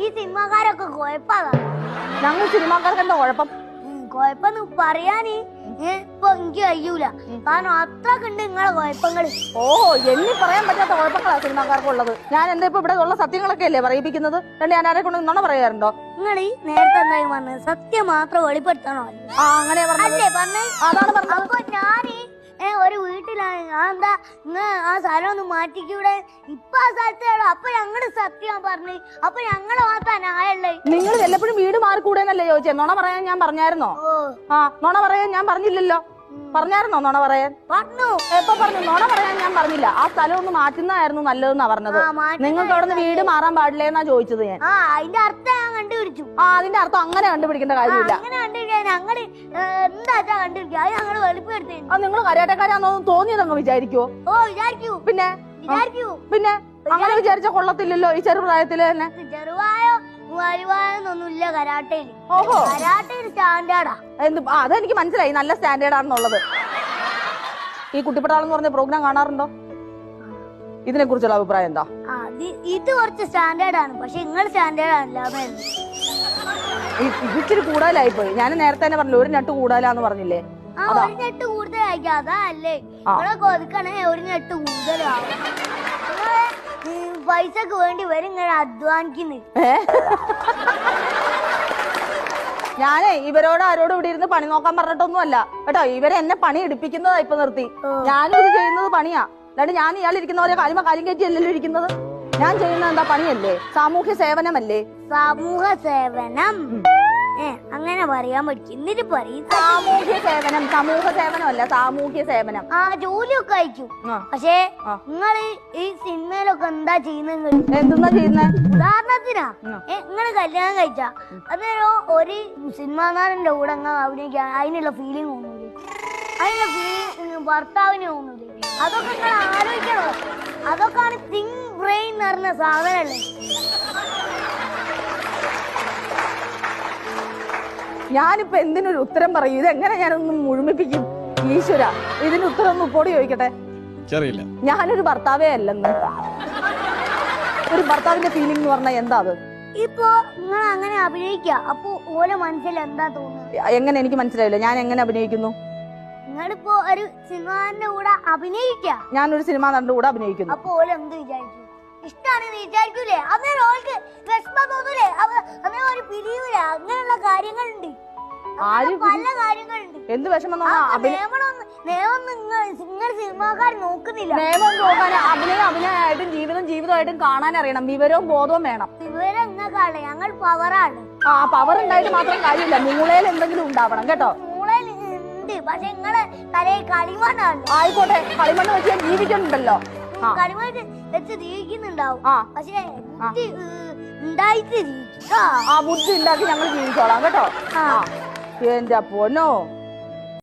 ഈ സിനിമാക്കാരൊക്കെ കുഴപ്പമാണ്. ഞങ്ങൾ സിനിമാക്കാർക്ക് എന്താ കുഴപ്പം? കുഴപ്പമെന്ന് പറയാന് ഇപ്പൊ എനിക്ക് കഴിയൂല. കാരണം അത്രക്ക് ഉണ്ട് നിങ്ങളെ കുഴപ്പങ്ങള്. ഓ, എണ്ണി പറയാൻ പറ്റാത്ത കുഴപ്പങ്ങളാ സിനിമാക്കാർക്കുള്ളത്. ഞാൻ എന്താ ഇപ്പൊ ഇവിടെ ഉള്ള സത്യങ്ങളൊക്കെ അല്ലേ പറയിപ്പിക്കുന്നത്? ഞാൻ ആരെ കൊണ്ട് നുണ പറയാറുണ്ടോ? നിങ്ങൾ നേരത്തെ എന്തായാലും പറഞ്ഞത് സത്യം മാത്രം വെളിപ്പെടുത്തണോ? അങ്ങനെ പറഞ്ഞേ. അതാണ് പറഞ്ഞത്. അപ്പൊ ഞാന് ഒരു വീട്ടിലാണ്. എന്താ ആ സ്ഥലം ഒന്ന് മാറ്റിക്കൂടെ? ഇപ്പൊ ആ സ്ഥലത്തേടോ. അപ്പൊ ഞങ്ങള് സത്യം പറഞ്ഞു. അപ്പൊ ഞങ്ങള് മാത്രം ന്യായല്ലേ? നിങ്ങൾ വല്ലപ്പോഴും വീട് മാറിക്കൂടെന്നല്ലേ ചോദിച്ചേ? നുണ പറയാൻ ഞാൻ പറഞ്ഞായിരുന്നോ? നുണ പറയാൻ ഞാൻ പറഞ്ഞില്ലല്ലോ. പറഞ്ഞായിരുന്നോ നുണ പറയാൻ? പറഞ്ഞു. എപ്പോ പറഞ്ഞു? നുണ പറയാൻ ഞാൻ പറഞ്ഞില്ല. ആ സ്ഥലം ഒന്ന് മാറ്റുന്നതായിരുന്നു നല്ലതെന്നാ പറഞ്ഞത്. നിങ്ങൾക്ക് അവിടെ നിന്ന് വീട് മാറാൻ പാടില്ലേന്നാ ചോദിച്ചത് ഞാൻ. അതിന്റെ അർത്ഥം ഞാൻ കണ്ടുപിടിച്ചു. അതിന്റെ അർത്ഥം അങ്ങനെ കണ്ടുപിടിക്കേണ്ട കാര്യമില്ല. അങ്ങനെ കണ്ടുപിടിക്കാൻ ഞങ്ങള് എന്താ കണ്ടുപിടിക്കുക? അത് ഞങ്ങള് വെളിപ്പെടുത്തി. നിങ്ങൾ കരാട്ടക്കാരാന്നോ തോന്നിയതങ്ങ് വിചാരിക്കുവോ? ഓ, വിചാരിക്കൂ. പിന്നെ അങ്ങനെ വിചാരിച്ച കൊള്ളത്തില്ലല്ലോ ഈ ചെറുപ്രായത്തില് തന്നെ. ചെറുവായോ വരുവായൊന്നൊന്നുമില്ല കരാട്ടയില്. ഓഹോ, കരാട്ടയിൽ സ്റ്റാൻഡേർഡാ. അതെനിക്ക് മനസ്സിലായി, നല്ല സ്റ്റാൻഡേർഡ് ആണെന്നുള്ളത്. ഈ കുട്ടിപ്പട്ടാളെന്ന് പറഞ്ഞ പ്രോഗ്രാം കാണാറുണ്ടോ? ഇതിനെ കുറിച്ചുള്ള അഭിപ്രായം എന്താ? ഇത് കുറച്ച് സ്റ്റാൻഡേർഡ് ആണ്. പക്ഷെ നിങ്ങൾ സ്റ്റാൻഡേർഡ് ആണല്ലോ. ഇച്ചിരി കൂടുതലായി പോയി. ഞാൻ നേരത്തെ തന്നെ പറഞ്ഞില്ലേ, ഒരു നെട്ട് കൂടുതലാന്ന് പറഞ്ഞില്ലേ? ഒരു നെട്ട് കൂടുതലായിരിക്കും. അതല്ലേ നിങ്ങളൊക്കെ ഒതുക്കണേ ഒരു നെട്ട് കൂടുതലാവും. പൈസക്ക് വേണ്ടി വരും ഇങ്ങനെ അധ്വാനിക്കുന്നു. ഞാനേ ഇവരോട് ആരോടും ഇവിടെ ഇരുന്ന് പണി നോക്കാൻ പറഞ്ഞിട്ടൊന്നും അല്ല കേട്ടോ. ഇവരെ എന്നെ പണി എടുപ്പിക്കുന്നതാ ഇപ്പൊ നിർത്തി. ഞാനും ഇത് ചെയ്യുന്നത് പണിയാ. അല്ലാണ്ട് ഞാൻ ഇയാൾ ഇരിക്കുന്ന പോലെ കാര്യം കയറ്റി അല്ലല്ലോ ഇരിക്കുന്നത്. ഞാൻ ചെയ്യുന്നത് എന്താ പണിയല്ലേ? സാമൂഹ്യ സേവനമല്ലേ? സമൂഹ സേവനം അങ്ങനെ പറയാൻ പറ്റും. എന്നിട്ട് പറയും സാമൂഹ്യ സേവനം. സമൂഹ സേവനമല്ല, സാമൂഹ്യ സേവനം. ജോലിയൊക്കെ അയക്കും. പക്ഷേ നിങ്ങള് ഈ സിനിമയിലൊക്കെ എന്താ ചെയ്യുന്നത്? എന്തെന്നാ ചെയ്യുന്നത്? ഉദാഹരണത്തിനാ നിങ്ങള് കല്യാണം കഴിച്ച അന്നേരം ഒരു സിനിമാ നടന്റെ കൂടെ അഭിനയിക്കാൻ അതിനുള്ള ഫീലിംഗ് തോന്നൂലേ? അതിനുള്ള ഫീലിംഗ് ഭർത്താവിന് തോന്നൂലേ? അതൊക്കെ നിങ്ങൾ ആലോചിക്കണോ? അതൊക്കെയാണ് തിങ്ക് ബ്രെയിൻ എന്ന് പറഞ്ഞ സാധനല്ലേ. ഞാനിപ്പോ എന്തിനൊരു ഉത്തരം പറയും? ഇതെങ്ങനെ ഞാനൊന്നും മുഴുമിപ്പിക്കും? ഈശ്വര, ഇതിന് ഉത്തരം ഒന്ന് ഉപ്പോടി ചോദിക്കട്ടെ. ഞാനൊരു ഭർത്താവേ അല്ലെന്ന്. ഒരു ഭർത്താവിന്റെ ഫീലിംഗ് എന്ന് പറഞ്ഞാൽ എന്താ അത്? ഇപ്പൊ നിങ്ങൾ അങ്ങനെ അഭിനയിക്കുക. അപ്പൊ ഓരോ മനസ്സിൽ എന്താ തോന്നുന്നത്? എങ്ങനെ? എനിക്ക് മനസ്സിലായില്ല. ഞാൻ എങ്ങനെ അഭിനയിക്കുന്നു? നിങ്ങളിപ്പോ ഒരു സിനിമാന്റെ കൂടെ അഭിനയിക്കുക. ഞാനൊരു സിനിമാ നടന്റെ കൂടെ അഭിനയിക്കുന്നു. അപ്പൊ ഓരോ എന്ത് വിചാരിക്കും? ഇഷ്ടാണെന്ന് വിചാരിക്കൂലേ? അന്നേരം ഓൾക്ക് വിഷമം തോന്നൂലേ? അന്നേരം ഒരു പിരിയൂലേ? അങ്ങനെയുള്ള കാര്യങ്ങളുണ്ട്, പല കാര്യങ്ങളുണ്ട്. എന്ത് വിഷമം? നിയമം നിങ്ങൾ സിനിമാക്കാർ നോക്കുന്നില്ല. നിയമം നോക്കാൻ അഭിനയമായിട്ടും ജീവിതമായിട്ടും കാണാൻ അറിയണം. വിവരവും ബോധവും വേണം. വിവരം നിങ്ങൾക്കാണ്, ഞങ്ങൾ പവറാണ്. പവർ ഉണ്ടായിട്ട് മാത്രം കാര്യമില്ല, മൂളയിൽ എന്തെങ്കിലും ഉണ്ടാവണം കേട്ടോ. മൂളയിൽ ഉണ്ട്, പക്ഷെ നിങ്ങളെ തലയിൽ കളിമണ്ണാണ്. ആയിക്കോട്ടെ, കളിമണ്ണ് വെച്ച് ഞാൻ ജീവിക്കുന്നുണ്ടല്ലോ. കളിമണ്ണ് വെച്ച് ജീവിക്കുന്നുണ്ടാവും. പക്ഷെ ബുദ്ധി ഉണ്ടായിട്ട് ബുദ്ധി ഉണ്ടാക്കി ഞങ്ങൾ ജീവിച്ചോളാം കേട്ടോ. എന്റെ പൊന്നോ.